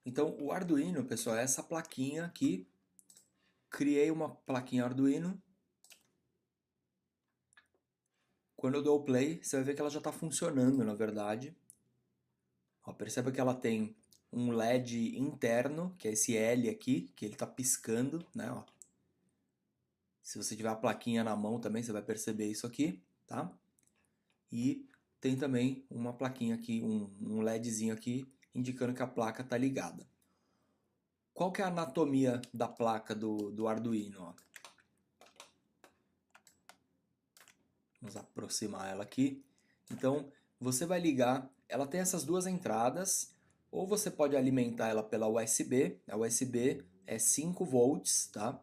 Então, o Arduino, pessoal, é essa plaquinha aqui. Criei uma plaquinha Arduino. Quando eu dou o play, você vai ver que ela já está funcionando, na verdade. Ó, perceba que ela tem um LED interno, que é esse L aqui, que ele está piscando, né? Ó. Se você tiver a plaquinha na mão também, você vai perceber isso aqui, tá? E tem também uma plaquinha aqui, um LEDzinho aqui, indicando que a placa está ligada. Qual que é a anatomia da placa do Arduino? Ó? Vamos aproximar ela aqui. Então, você vai ligar, ela tem essas duas entradas, ou você pode alimentar ela pela USB, a USB é 5 volts, tá?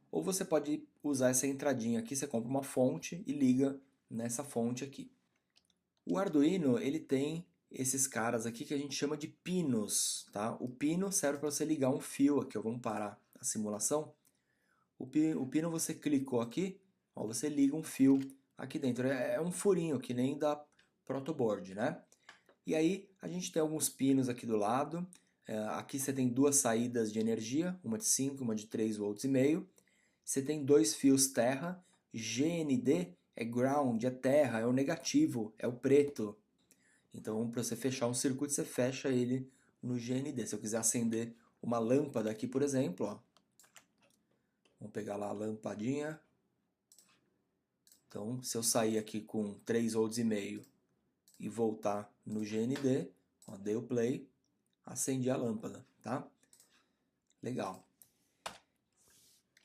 Ou você pode usar essa entradinha aqui, você compra uma fonte e liga nessa fonte aqui. O Arduino, ele tem esses caras aqui que a gente chama de pinos, tá? O pino serve para você ligar um fio aqui, ó, vamos parar a simulação. O pino você clicou aqui, ó, você liga um fio aqui dentro. É um furinho que nem da protoboard, né? E aí a gente tem alguns pinos aqui do lado. Aqui você tem duas saídas de energia, uma de 5, uma de 3 volts e meio. Você tem dois fios terra. GND é ground, é terra, é o negativo, é o preto. Então, para você fechar um circuito, você fecha ele no GND. Se eu quiser acender uma lâmpada aqui, por exemplo, ó, vamos pegar lá a lampadinha. Então, se eu sair aqui com 3 volts e meio e voltar no GND, ó, dei o play, acendi a lâmpada, tá? Legal.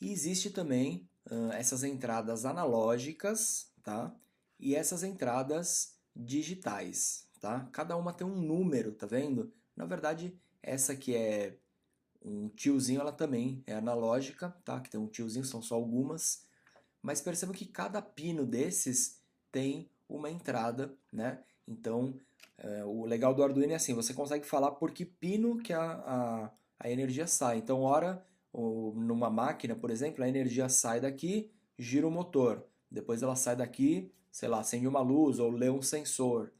E existe também essas entradas analógicas, tá? E essas entradas digitais, tá? Cada uma tem um número, tá vendo? Na verdade, essa que é um tiozinho, ela também é analógica, tá? Que tem um tiozinho, são só algumas. Mas perceba que cada pino desses tem uma entrada, né? Então, o legal do Arduino é assim, você consegue falar por que pino que a energia sai. Então, ora, numa máquina, por exemplo, a energia sai daqui, gira o motor. Depois ela sai daqui, sei lá, acende uma luz ou lê um sensor.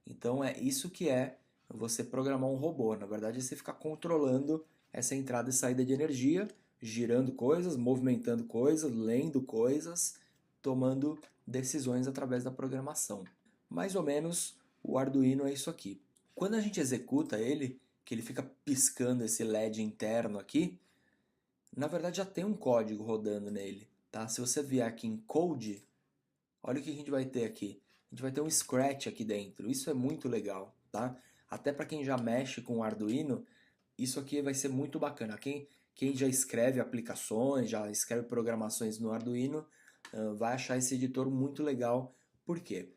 Então, é isso que é você programar um robô. Na verdade, é você ficar controlando essa entrada e saída de energia, girando coisas, movimentando coisas, lendo coisas, tomando decisões através da programação. Mais ou menos o Arduino é isso aqui. Quando a gente executa ele, que ele fica piscando esse LED interno aqui, na verdade já tem um código rodando nele, tá? Se você vier aqui em Code, olha o que a gente vai ter aqui. A gente vai ter um Scratch aqui dentro. Isso é muito legal, tá? Até para quem já mexe com o Arduino, isso aqui vai ser muito bacana. Quem já escreve aplicações, já escreve programações no Arduino, vai achar esse editor muito legal. Por quê?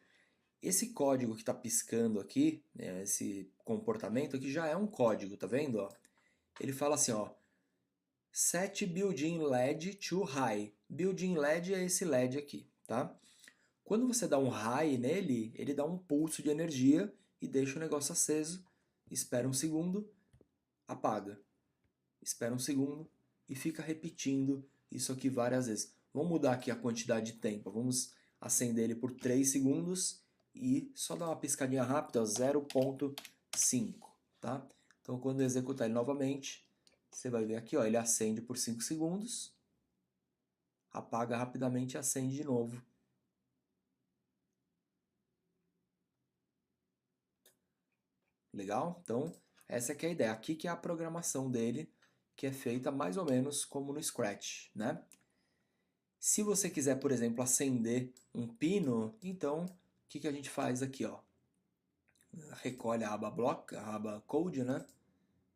Esse código que está piscando aqui, né, esse comportamento aqui já é um código, tá vendo? Ó? Ele fala assim, ó, set built-in LED to high. Built-in LED é esse LED aqui, tá? Quando você dá um high nele, ele dá um pulso de energia e deixa o negócio aceso, espera um segundo, apaga. Espera um segundo e fica repetindo isso aqui várias vezes. Vamos mudar aqui a quantidade de tempo. Vamos acender ele por 3 segundos e só dar uma piscadinha rápida, 0,5, tá? Então quando eu executar ele novamente, você vai ver aqui, ó, ele acende por 5 segundos, apaga rapidamente e acende de novo. Legal? Então, essa aqui é a ideia. Aqui que é a programação dele, que é feita mais ou menos como no Scratch, né? Se você quiser, por exemplo, acender um pino, então o que a gente faz aqui, ó? Recolhe a aba block, a aba code, né?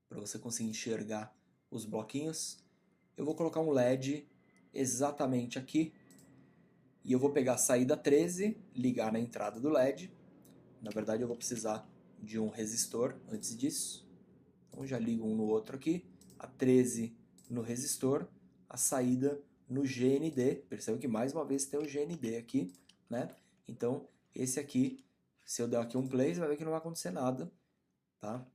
Para você conseguir enxergar os bloquinhos. Eu vou colocar um LED exatamente aqui e eu vou pegar a saída 13, ligar na entrada do LED. Na verdade, eu vou precisar de um resistor antes disso. Então já ligo um no outro aqui, a 13 no resistor, a saída no GND. Percebe que mais uma vez tem o GND aqui, né? Então esse aqui, se eu der aqui um play, você vai ver que não vai acontecer nada, tá?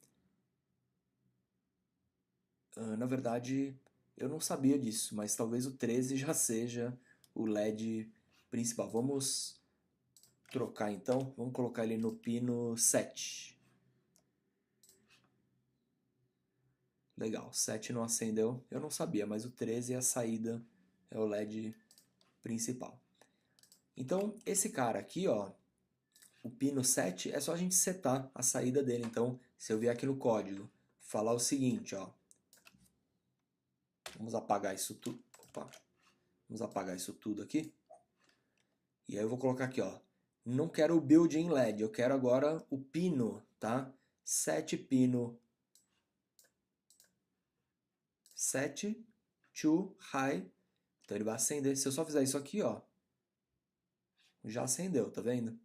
Na verdade, eu não sabia disso, mas talvez o 13 já seja o LED principal. Vamos trocar então, vamos colocar ele no pino 7. Legal, 7 não acendeu, eu não sabia, mas o 13 é a saída, é o LED principal. Então, esse cara aqui, ó, o pino 7, é só a gente setar a saída dele. Então, se eu vier aqui no código, falar o seguinte, ó, vamos apagar isso tudo, opa, vamos apagar isso tudo aqui, e aí eu vou colocar aqui, ó, não quero o build-in LED, eu quero agora o pino, tá? 7 pino 7 to high. Então ele vai acender. Se eu só fizer isso aqui, ó, já acendeu, tá vendo?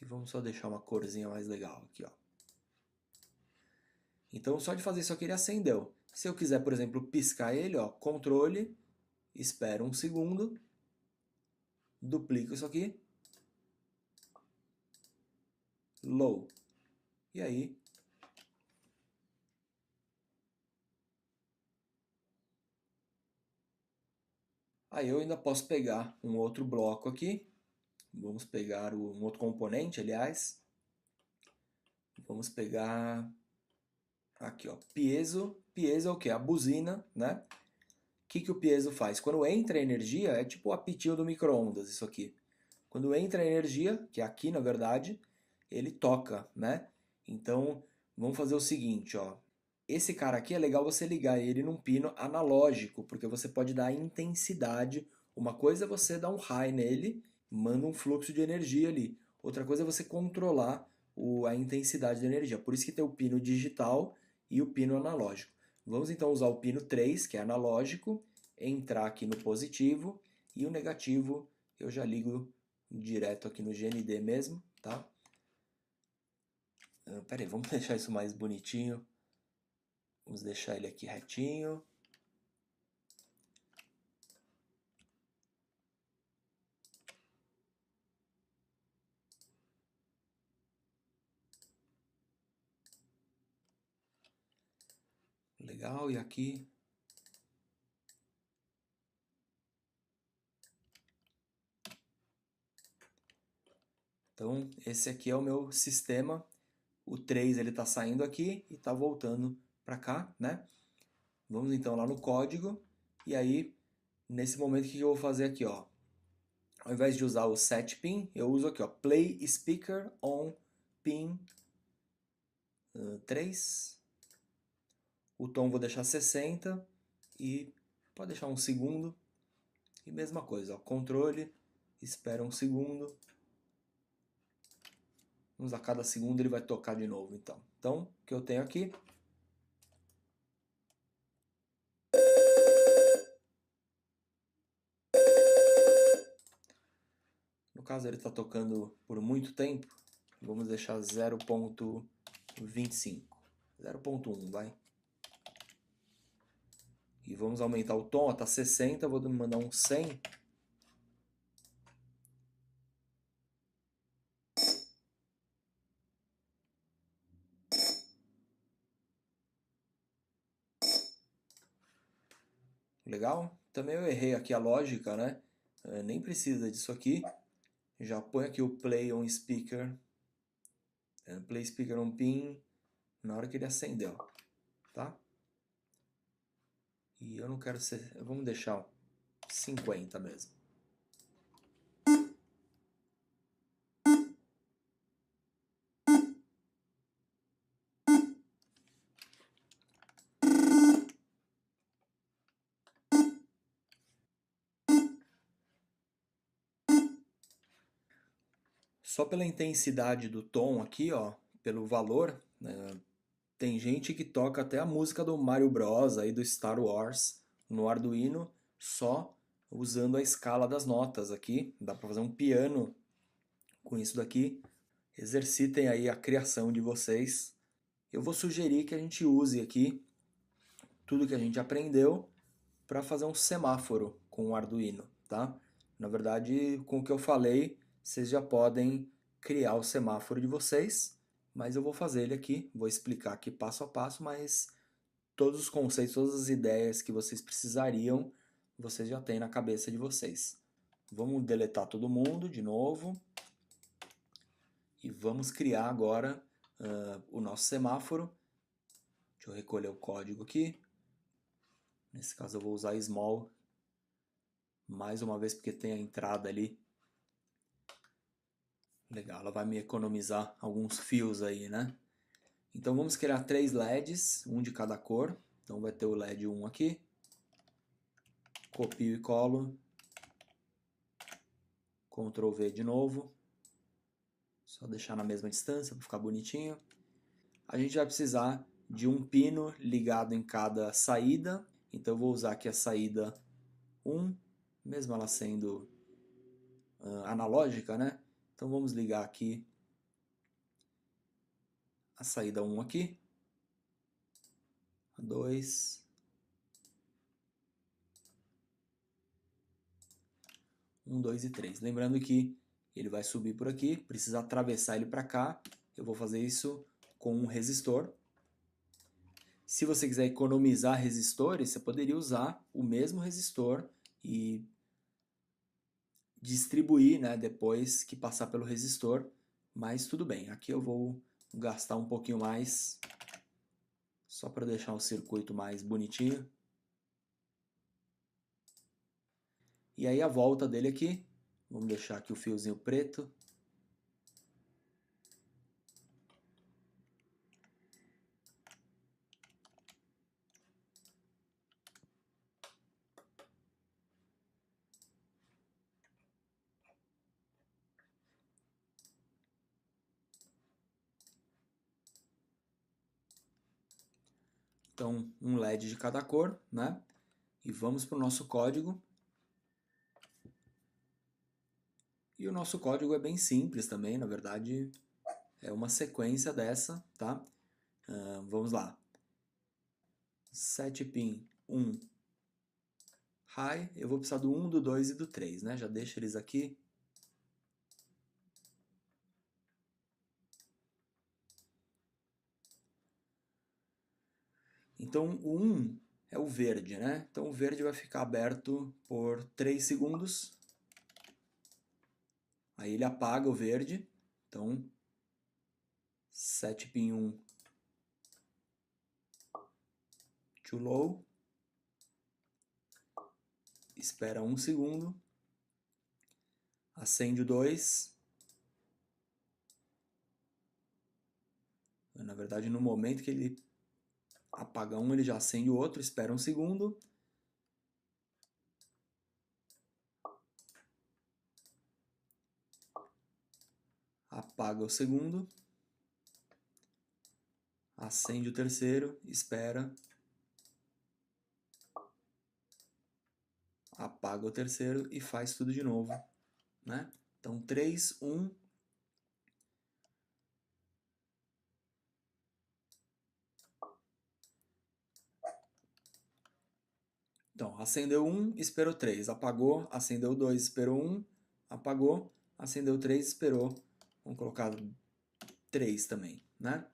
E vamos só deixar uma corzinha mais legal aqui, ó. Então só de fazer isso aqui ele acendeu. Se eu quiser, por exemplo, piscar ele, ó, controle, espero um segundo, duplico isso aqui, low. E aí eu ainda posso pegar um outro bloco aqui. Vamos pegar um outro componente, aliás. Vamos pegar aqui, ó, piezo. Piezo é o que? A buzina, né? O que o piezo faz? Quando entra energia, é tipo o apitinho do micro-ondas, isso aqui. Quando entra energia, que é aqui na verdade, ele toca, né? Então, vamos fazer o seguinte, ó. Esse cara aqui é legal você ligar ele num pino analógico, porque você pode dar intensidade. Uma coisa é você dar um high nele, manda um fluxo de energia ali. Outra coisa é você controlar a intensidade da energia. Por isso que tem o pino digital e o pino analógico. Vamos então usar o pino 3, que é analógico, entrar aqui no positivo, e o negativo eu já ligo direto aqui no GND mesmo, tá? Pera aí, vamos deixar isso mais bonitinho. Vamos deixar ele aqui retinho. Legal, e aqui? Então, esse aqui é o meu sistema. O 3 ele está saindo aqui e está voltando para cá, né? Vamos então lá no código. E aí, nesse momento, o que eu vou fazer aqui, ó? Ao invés de usar o set pin, eu uso aqui, ó, play speaker on pin 3. O tom vou deixar 60 e pode deixar um segundo. E mesma coisa, ó, controle, espera um segundo. A cada segundo ele vai tocar de novo, então. Então, o que eu tenho aqui? No caso, ele está tocando por muito tempo. Vamos deixar 0.25. 0.1, vai. E vamos aumentar o tom, está 60, vou mandar um 100. Legal? Também eu errei aqui a lógica, né? Nem precisa disso aqui. Já põe aqui o play on speaker. Play speaker on pin. Na hora que ele acendeu, tá? E eu não quero ser... Vamos deixar 50 mesmo. Só pela intensidade do tom aqui, ó, pelo valor, né, tem gente que toca até a música do Mario Bros. Aí do Star Wars no Arduino só usando a escala das notas aqui. Dá para fazer um piano com isso daqui. Exercitem aí a criação de vocês. Eu vou sugerir que a gente use aqui tudo que a gente aprendeu para fazer um semáforo com o Arduino, tá? Na verdade, com o que eu falei, vocês já podem criar o semáforo de vocês, mas eu vou fazer ele aqui, vou explicar aqui passo a passo, mas todos os conceitos, todas as ideias que vocês precisariam, vocês já têm na cabeça de vocês. Vamos deletar todo mundo de novo e vamos criar agora o nosso semáforo. Deixa Deixa eu recolher o código aqui. Nesse caso eu vou usar small, mais uma vez porque tem a entrada ali. Legal, ela vai me economizar alguns fios aí, né? Então vamos criar 3 LEDs, um de cada cor. Então vai ter o LED 1 aqui. Copio e colo. Ctrl V de novo. Só deixar na mesma distância para ficar bonitinho. A gente vai precisar de um pino ligado em cada saída. Então eu vou usar aqui a saída 1, mesmo ela sendo analógica, né? Então vamos ligar aqui a saída 1 aqui. A 2. 1, 2 e 3. Lembrando que ele vai subir por aqui, precisa atravessar ele para cá. Eu vou fazer isso com um resistor. Se você quiser economizar resistores, você poderia usar o mesmo resistor e distribuir, né, depois que passar pelo resistor. Mas tudo bem, aqui eu vou gastar um pouquinho mais, só para deixar o circuito mais bonitinho. E aí a volta dele aqui, vamos deixar aqui o fiozinho preto. Então, um LED de cada cor, né? E vamos para o nosso código. E o nosso código é bem simples também, na verdade é uma sequência dessa, tá? Vamos lá. Set pin 1 high, eu vou precisar do 1, do 2 e do 3, né? Já deixo eles aqui. Então o 1 é o verde, né? Então o verde vai ficar aberto por 3 segundos. Aí ele apaga o verde. Então set pin 1 to low. Espera 1 segundo. Acende o 2. Na verdade, no momento que ele apaga um, ele já acende o outro. Espera 1 segundo. Apaga o segundo. Acende o terceiro. Espera. Apaga o terceiro e faz tudo de novo, né? Então 3, 1. Então, acendeu 1, esperou 3, apagou, acendeu 2, esperou 1, apagou, acendeu 3, esperou. Vamos colocar 3 também, né?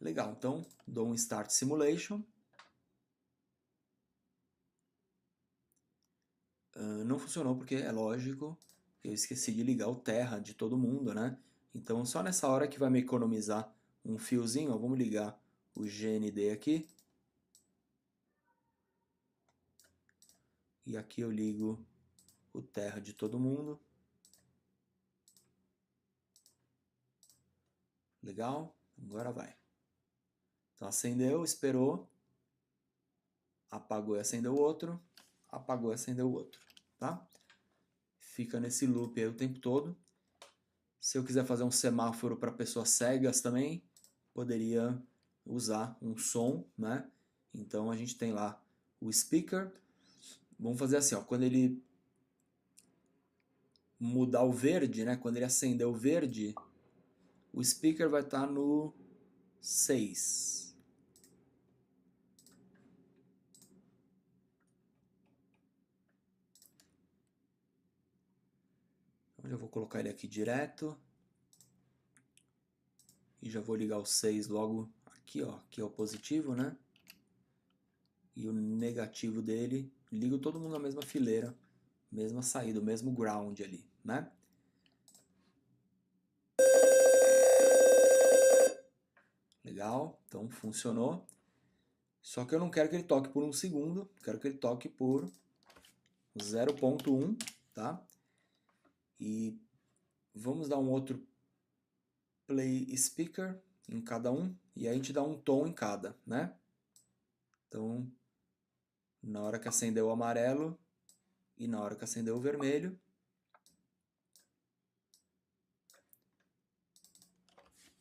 Legal, então dou um Start Simulation. Não funcionou porque, é lógico, eu esqueci de ligar o Terra de todo mundo, né? Então só nessa hora que vai me economizar um fiozinho, ó, vamos ligar o GND aqui. E aqui eu ligo o Terra de todo mundo. Legal? Agora vai. Então acendeu, esperou, apagou e acendeu o outro, apagou e acendeu o outro, tá? Fica nesse loop aí o tempo todo. Se eu quiser fazer um semáforo para pessoas cegas também, poderia usar um som, né? Então a gente tem lá o speaker. Vamos fazer assim, ó, quando ele mudar o verde, né? Quando ele acender o verde, o speaker vai estar no 6. Então, já vou colocar ele aqui direto. E já vou ligar o 6 logo aqui, ó. Aqui é o positivo, né? E o negativo dele, ligo todo mundo na mesma fileira, mesma saída, o mesmo ground ali, né? Legal, então funcionou. Só que eu não quero que ele toque por 1 segundo, quero que ele toque por 0.1, tá? E vamos dar um outro play speaker em cada um, e aí a gente dá um tom em cada, né? Então, na hora que acender o amarelo e na hora que acender o vermelho,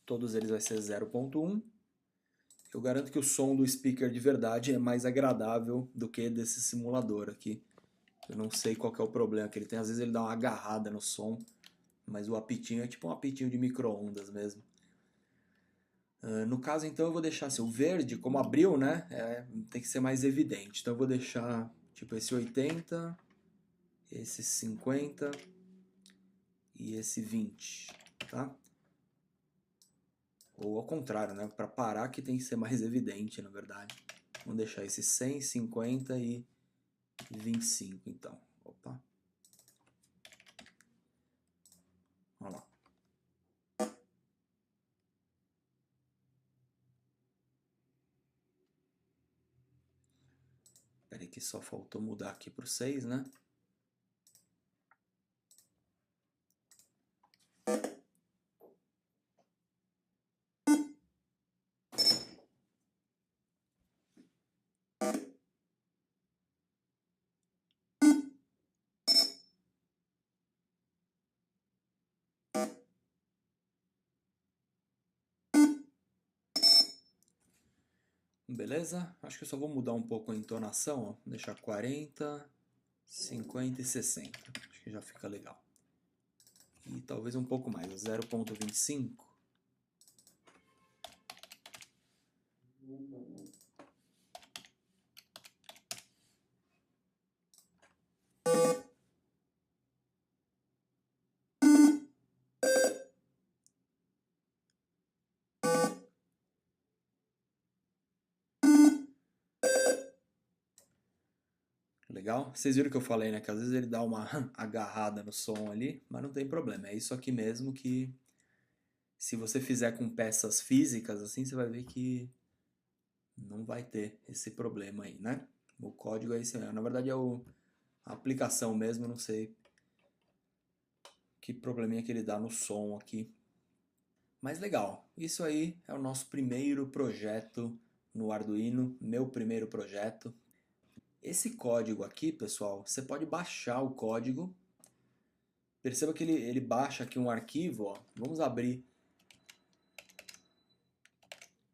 todos eles vai ser 0.1. Eu garanto que o som do speaker de verdade é mais agradável do que desse simulador aqui. Eu não sei qual que é o problema que ele tem. Às vezes ele dá uma agarrada no som, mas o apitinho é tipo um apitinho de micro-ondas mesmo. No caso, então, eu vou deixar assim, o verde, como abriu, né? Tem que ser mais evidente. Então eu vou deixar tipo esse 80, esse 50 e esse 20, tá? Ou ao contrário, né? Para parar que tem que ser mais evidente, na verdade. Vamos deixar esse 100, 50 e 25, então. Opa. Vamos lá. Espera aí que só faltou mudar aqui para o 6, né? Beleza? Acho que eu só vou mudar um pouco a entonação, ó. Vou deixar 40, 50 e 60. Acho que já fica legal. E talvez um pouco mais, 0.25. Legal? Vocês viram que eu falei, né? Que às vezes ele dá uma agarrada no som ali, mas não tem problema. É isso aqui mesmo que, se você fizer com peças físicas, assim, você vai ver que não vai ter esse problema aí, né? O código é esse mesmo. Na verdade é a aplicação mesmo, não sei que probleminha que ele dá no som aqui. Mas legal, isso aí é o nosso primeiro projeto no Arduino, meu primeiro projeto. Esse código aqui, pessoal, você pode baixar o código. Perceba que ele baixa aqui um arquivo, ó. Vamos abrir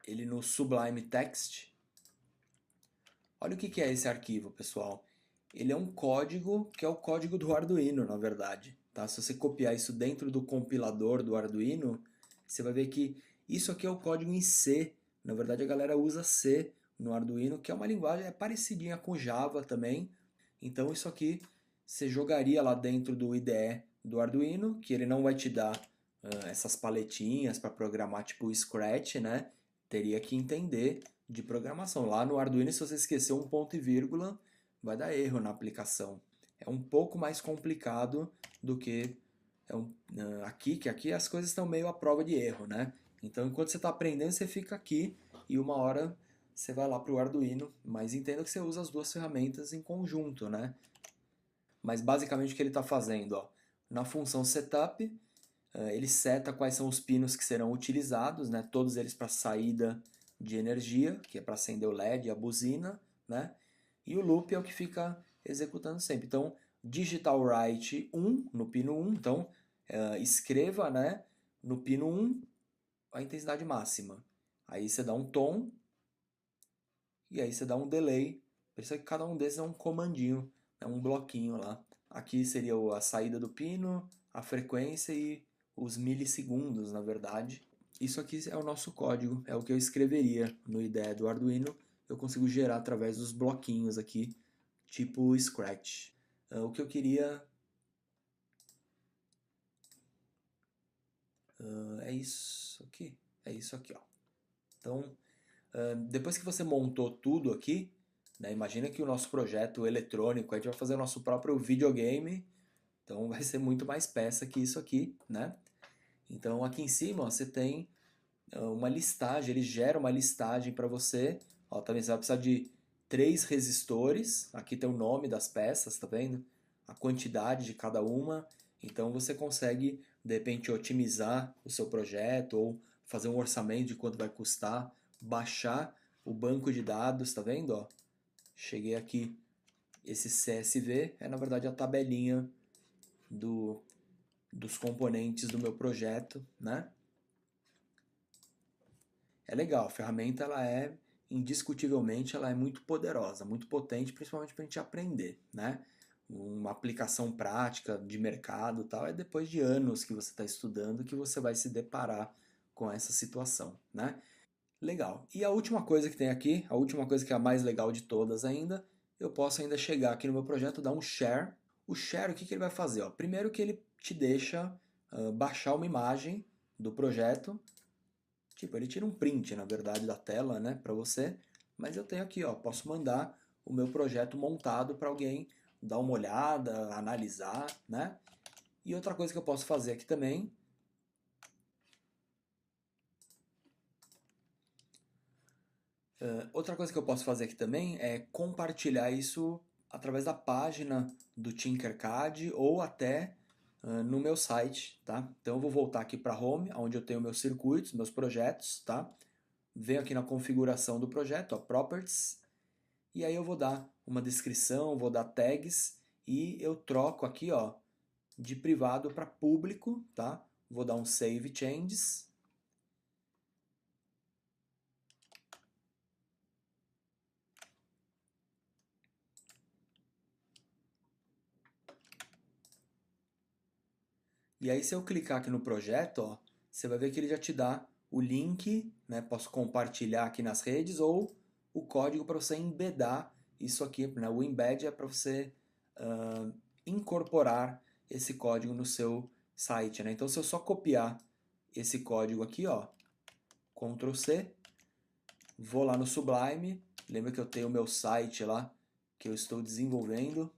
ele no Sublime Text. Olha o que é esse arquivo, pessoal. Ele é um código que é o código do Arduino, na verdade. Tá? Se você copiar isso dentro do compilador do Arduino, você vai ver que isso aqui é o código em C. Na verdade, a galera usa C no Arduino, que é uma linguagem parecidinha com Java também. Então, isso aqui você jogaria lá dentro do IDE do Arduino, que ele não vai te dar essas paletinhas para programar tipo Scratch, né? Teria que entender de programação. Lá no Arduino, se você esquecer um ponto e vírgula, vai dar erro na aplicação. É um pouco mais complicado do que aqui, que aqui as coisas estão meio à prova de erro, né? Então, enquanto você está aprendendo, você fica aqui e uma hora você vai lá para o Arduino, mas entenda que você usa as duas ferramentas em conjunto, né? Mas basicamente o que ele está fazendo, ó, na função setup, ele seta quais são os pinos que serão utilizados, né? Todos eles para saída de energia, que é para acender o LED e a buzina, né? E o loop é o que fica executando sempre. Então, digital write 1 no pino 1, então escreva, né, no pino 1 a intensidade máxima. Aí você dá um tom e aí você dá um delay. Perceba que cada um desses é um comandinho, é um bloquinho lá. Aqui seria a saída do pino, a frequência e os milissegundos, na verdade. Isso aqui é o nosso código, é o que eu escreveria no IDE do Arduino. Eu consigo gerar através dos bloquinhos aqui, tipo Scratch. O que eu queria é isso aqui. É isso aqui, ó. Então, depois que você montou tudo aqui, né, imagina que o nosso projeto eletrônico, a gente vai fazer o nosso próprio videogame, então vai ser muito mais peça que isso aqui, né? Então aqui em cima ó, você tem uma listagem, ele gera uma listagem para você. Ó, também você vai precisar de 3 resistores, aqui tem o nome das peças, tá vendo? A quantidade de cada uma, então você consegue de repente otimizar o seu projeto ou fazer um orçamento de quanto vai custar, baixar o banco de dados, tá vendo? Ó, cheguei aqui, esse CSV é na verdade a tabelinha dos componentes do meu projeto, né? É legal, a ferramenta ela é indiscutivelmente ela é muito poderosa, muito potente, principalmente para a gente aprender, né? Uma aplicação prática de mercado e tal é depois de anos que você está estudando que você vai se deparar com essa situação, né? Legal. E a última coisa que tem aqui, a última coisa que é a mais legal de todas ainda, eu posso ainda chegar aqui no meu projeto, dar um share. O share, o que ele vai fazer? Ó? Primeiro que ele te deixa baixar uma imagem do projeto. Tipo, ele tira um print, na verdade, da tela, né, para você. Mas eu tenho aqui, ó, posso mandar o meu projeto montado para alguém dar uma olhada, analisar, né? E outra coisa que eu posso fazer aqui também é compartilhar isso através da página do Tinkercad ou até no meu site, tá? Então eu vou voltar aqui para Home, onde eu tenho meus circuitos, meus projetos, tá? Venho aqui na configuração do projeto, ó, Properties, e aí eu vou dar uma descrição, vou dar tags e eu troco aqui, ó, de privado para público, tá? Vou dar um Save Changes. E aí se eu clicar aqui no projeto, ó, você vai ver que ele já te dá o link, né? Posso compartilhar aqui nas redes ou o código para você embedar isso aqui, né? O embed é para você incorporar esse código no seu site, né? Então se eu só copiar esse código aqui, ó, Ctrl C, vou lá no Sublime, lembra que eu tenho o meu site lá que eu estou desenvolvendo.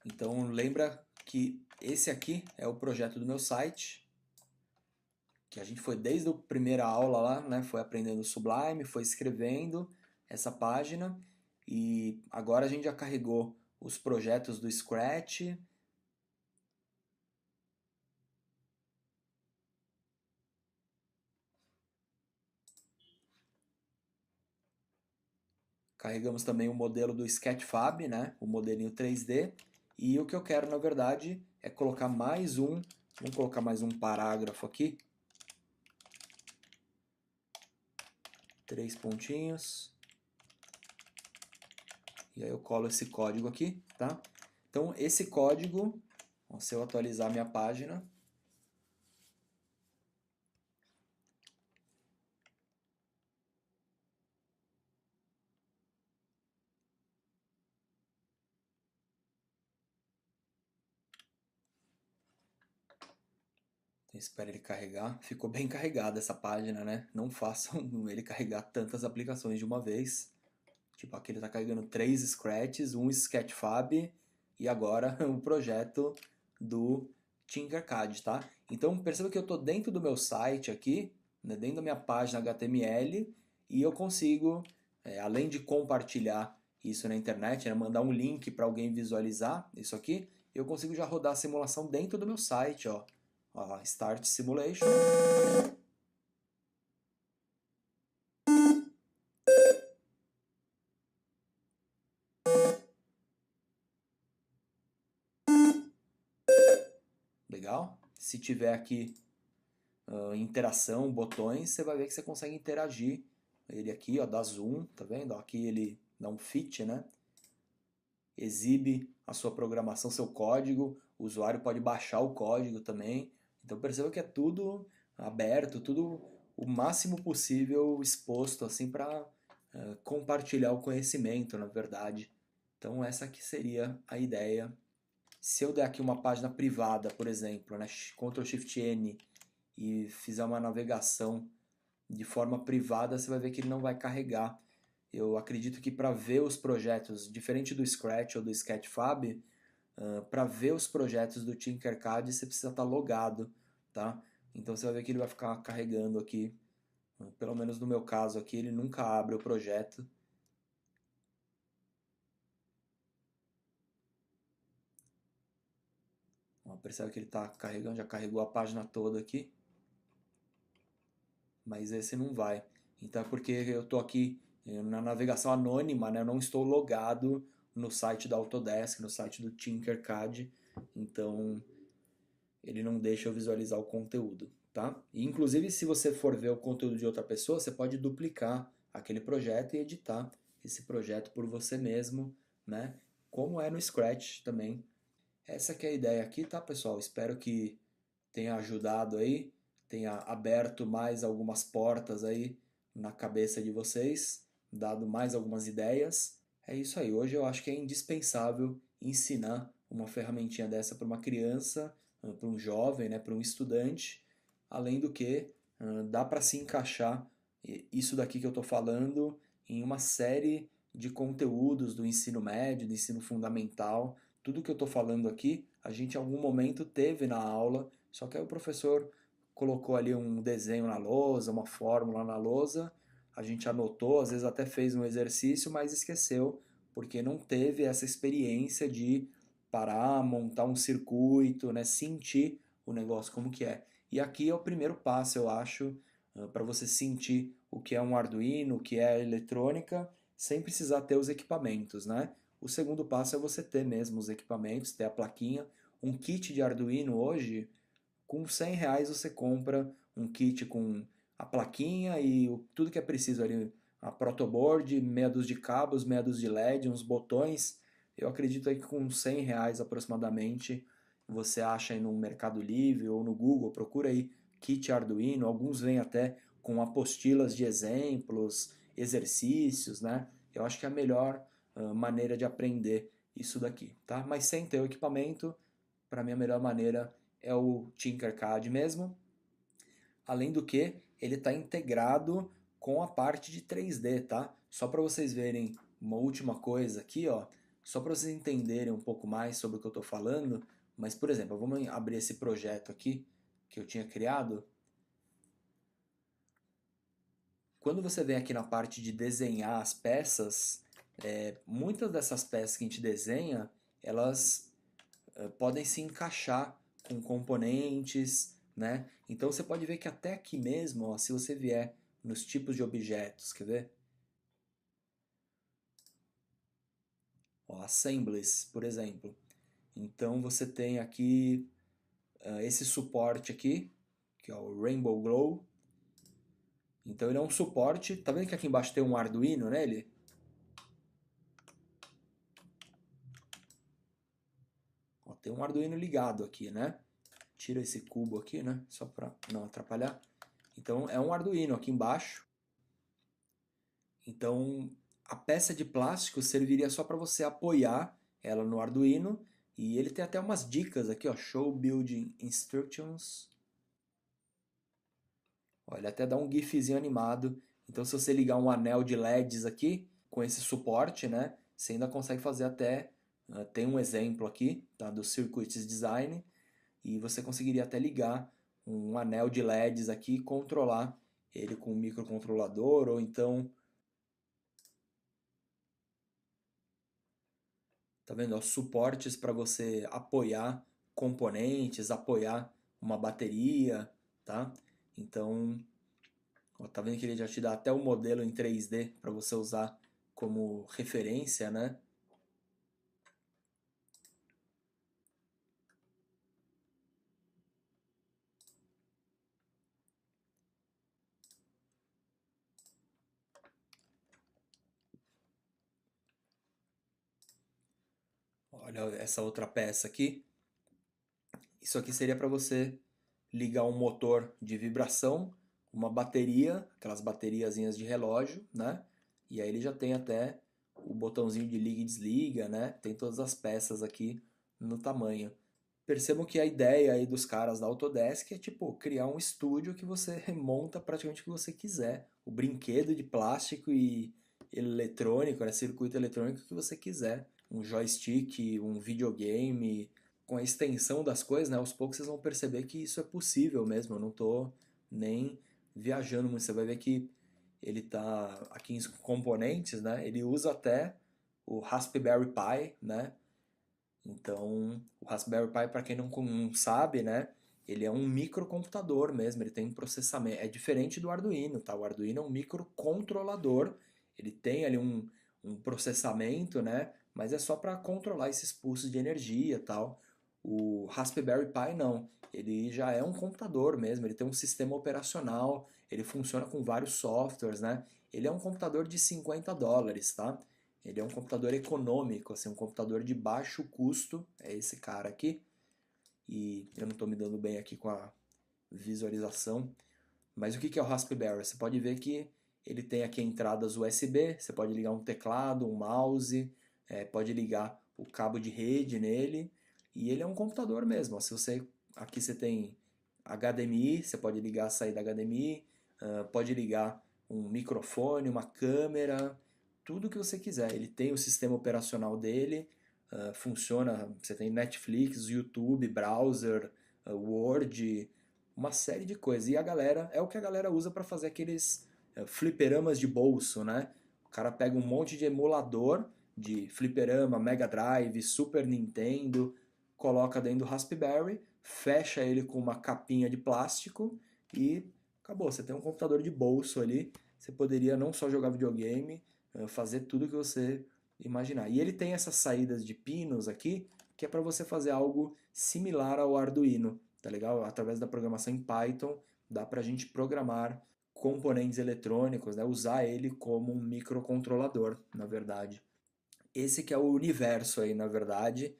Então lembra que esse aqui é o projeto do meu site, que a gente foi desde a primeira aula lá, né, foi aprendendo o Sublime, foi escrevendo essa página e agora a gente já carregou os projetos do Scratch. Carregamos também o modelo do Sketchfab, né, o modelinho 3D. E o que eu quero, na verdade, é colocar mais vamos colocar mais um parágrafo aqui. 3 pontinhos. E aí eu colo esse código aqui, tá? Então esse código, se eu atualizar minha página, espera ele carregar. Ficou bem carregada essa página, né? Não façam ele carregar tantas aplicações de uma vez. Tipo, aqui ele está carregando 3 Scratches, um Sketchfab e agora o projeto do Tinkercad, tá? Então perceba que eu estou dentro do meu site aqui, né, dentro da minha página HTML e eu consigo, além de compartilhar isso na internet, né, mandar um link para alguém visualizar isso aqui, eu consigo já rodar a simulação dentro do meu site, ó. Ó, Start Simulation. Legal? Se tiver aqui interação, botões, você vai ver que você consegue interagir. Ele aqui, ó, dá zoom, tá vendo? Aqui ele dá um fit, né? Exibe a sua programação, seu código. O usuário pode baixar o código também. Então perceba que é tudo aberto, tudo o máximo possível exposto assim para compartilhar o conhecimento, na verdade. Então essa aqui seria a ideia. Se eu der aqui uma página privada, por exemplo, né, Ctrl Shift N e fizer uma navegação de forma privada, você vai ver que ele não vai carregar eu acredito que para ver os projetos, diferente do Scratch ou do Sketchfab, para ver os projetos do Tinkercad você precisa estar logado, tá? Então você vai ver que ele vai ficar carregando aqui, pelo menos no meu caso aqui, ele nunca abre o projeto. Ó, percebe que ele está carregando, já carregou a página toda aqui, mas esse não vai. Então é porque eu estou aqui na navegação anônima, né? Eu não estou logado no site da Autodesk, no site do Tinkercad, então ele não deixa eu visualizar o conteúdo, tá? E, inclusive, se você for ver o conteúdo de outra pessoa, você pode duplicar aquele projeto e editar esse projeto por você mesmo, né? Como é no Scratch também. Essa que é a ideia aqui, tá, pessoal? Espero que tenha ajudado aí, tenha aberto mais algumas portas aí na cabeça de vocês, dado mais algumas ideias. É isso aí. Hoje eu acho que é indispensável ensinar uma ferramentinha dessa para uma criança, para um jovem, né, para um estudante. Além do que, dá para se encaixar isso daqui que eu estou falando em uma série de conteúdos do ensino médio, do ensino fundamental. Tudo que eu estou falando aqui, a gente em algum momento teve na aula, só que aí o professor colocou ali um desenho na lousa, uma fórmula na lousa, a gente anotou, às vezes até fez um exercício, mas esqueceu, porque não teve essa experiência de parar, montar um circuito, né, sentir o negócio como que é. E aqui é o primeiro passo, eu acho, para você sentir o que é um Arduino, o que é eletrônica, sem precisar ter os equipamentos, né? O segundo passo é você ter mesmo os equipamentos, ter a plaquinha. Um kit de Arduino hoje, com R$ 100 você compra um kit com a plaquinha e tudo que é preciso ali, a protoboard, meia dúzia de cabos, meia dúzia de LED, uns botões. Eu acredito aí que com R$ 100 aproximadamente você acha aí no Mercado Livre ou no Google, procura aí kit Arduino, alguns vêm até com apostilas de exemplos, exercícios, né? Eu acho que é a melhor maneira de aprender isso daqui, tá? Mas sem ter o equipamento, para mim a melhor maneira é o Tinkercad mesmo. Além do que, ele está integrado com a parte de 3D, tá? Só para vocês verem uma última coisa aqui, ó, só para vocês entenderem um pouco mais sobre o que eu estou falando, mas por exemplo, vamos abrir esse projeto aqui que eu tinha criado. Quando você vem aqui na parte de desenhar as peças, muitas dessas peças que a gente desenha, elas podem se encaixar com componentes, né? Então você pode ver que até aqui mesmo, ó, se você vier nos tipos de objetos, quer ver? Ó, assemblies, por exemplo. Então você tem aqui esse suporte aqui, que é o Rainbow Glow. Então ele é um suporte, tá vendo que aqui embaixo tem um Arduino nele? Ó, tem um Arduino ligado aqui, né? Tira esse cubo aqui, né? Só para não atrapalhar. Então é um Arduino aqui embaixo. Então a peça de plástico serviria só para você apoiar ela no Arduino. E ele tem até umas dicas aqui, ó. Show Building Instructions. Ó, ele até dá um gifzinho animado. Então se você ligar um anel de LEDs aqui, com esse suporte, né? Você ainda consegue fazer até... tem um exemplo aqui, tá? Do Circuits Design. E você conseguiria até ligar um anel de LEDs aqui e controlar ele com um microcontrolador, ou então, tá vendo, ó, suportes para você apoiar componentes, apoiar uma bateria, tá? Então, ó, tá vendo que ele já te dá até o modelo em 3D para você usar como referência, né? Olha essa outra peça aqui. Isso aqui seria para você ligar um motor de vibração, uma bateria, aquelas bateriazinhas de relógio, né? E aí ele já tem até o botãozinho de liga e desliga, né? Tem todas as peças aqui no tamanho. Percebam que a ideia aí dos caras da Autodesk é tipo criar um estúdio que você monta praticamente o que você quiser. O brinquedo de plástico eletrônico, né, circuito eletrônico que você quiser. Um joystick, um videogame, com a extensão das coisas, né, aos poucos vocês vão perceber que isso é possível mesmo. Eu não estou nem viajando muito. Você vai ver que ele tá aqui em componentes, né? Ele usa até o Raspberry Pi, né? Então, o Raspberry Pi, para quem não sabe, né? Ele é um microcomputador mesmo, ele tem um processamento. É diferente do Arduino, tá? O Arduino é um microcontrolador, ele tem ali um processamento, né? Mas é só para controlar esses pulsos de energia e tal. O Raspberry Pi não, ele já é um computador mesmo, ele tem um sistema operacional, ele funciona com vários softwares, né? Ele é um computador de US$ 50, tá? Ele é um computador econômico, assim, um computador de baixo custo, é esse cara aqui. E eu não estou me dando bem aqui com a visualização. Mas o que é o Raspberry? Você pode ver que ele tem aqui entradas USB, você pode ligar um teclado, um mouse, pode ligar o cabo de rede nele. E ele é um computador mesmo. Se você, aqui você tem HDMI, você pode ligar a saída HDMI, pode ligar um microfone, uma câmera, tudo que você quiser. Ele tem o sistema operacional dele, funciona, você tem Netflix, YouTube, browser, Word, uma série de coisas. E a galera, é o que a galera usa para fazer aqueles fliperamas de bolso, né? O cara pega um monte de emulador de fliperama, Mega Drive, Super Nintendo, coloca dentro do Raspberry, fecha ele com uma capinha de plástico e acabou. Você tem um computador de bolso ali. Você poderia não só jogar videogame, fazer tudo que você imaginar. E ele tem essas saídas de pinos aqui, que é para você fazer algo similar ao Arduino, tá legal? Através da programação em Python, dá para a gente programar componentes eletrônicos, né? Usar ele como um microcontrolador, na verdade. Esse que é o universo aí, na verdade,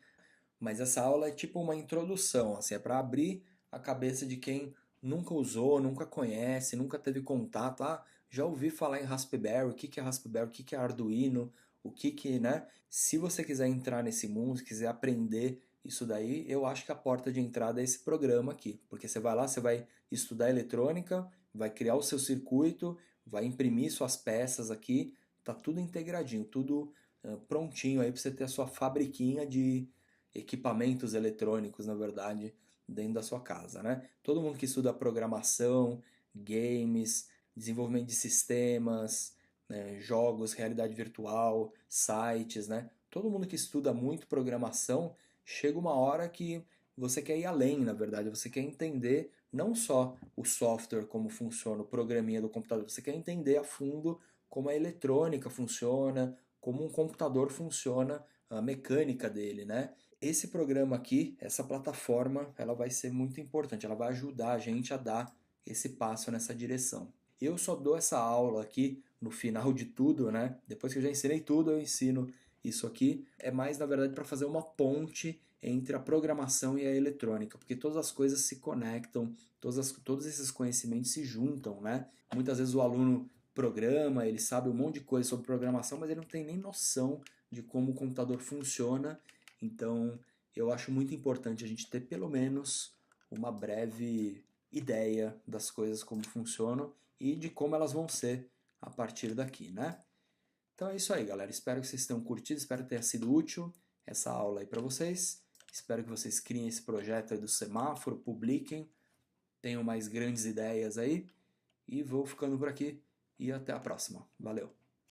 mas essa aula é tipo uma introdução, assim, é para abrir a cabeça de quem nunca usou, nunca conhece, nunca teve contato. Ah, já ouvi falar em Raspberry, o que que é Raspberry, o que que é Arduino, o que que, né? Se você quiser entrar nesse mundo, se quiser aprender isso daí, eu acho que a porta de entrada é esse programa aqui, porque você vai lá, você vai estudar eletrônica, vai criar o seu circuito, vai imprimir suas peças aqui, tá tudo integradinho, tudo prontinho aí para você ter a sua fabriquinha de equipamentos eletrônicos, na verdade, dentro da sua casa, né? Todo mundo que estuda programação, games, desenvolvimento de sistemas, né, jogos, realidade virtual, sites, né? Todo mundo que estuda muito programação, chega uma hora que você quer ir além, na verdade, você quer entender não só o software, como funciona, o programinha do computador, você quer entender a fundo como a eletrônica funciona, como um computador funciona, a mecânica dele, né? Esse programa aqui, essa plataforma, ela vai ser muito importante, ela vai ajudar a gente a dar esse passo nessa direção. Eu só dou essa aula aqui no final de tudo, né? Depois que eu já ensinei tudo, eu ensino isso aqui. É mais, na verdade, para fazer uma ponte entre a programação e a eletrônica, porque todas as coisas se conectam, todos esses conhecimentos se juntam, né? Muitas vezes o aluno programa, ele sabe um monte de coisa sobre programação, mas ele não tem nem noção de como o computador funciona. Então, eu acho muito importante a gente ter pelo menos uma breve ideia das coisas como funcionam e de como elas vão ser a partir daqui, né? Então é isso aí, galera. Espero que vocês tenham curtido, espero que tenha sido útil essa aula aí para vocês. Espero que vocês criem esse projeto aí do semáforo, publiquem, tenham mais grandes ideias aí. E vou ficando por aqui e até a próxima. Valeu!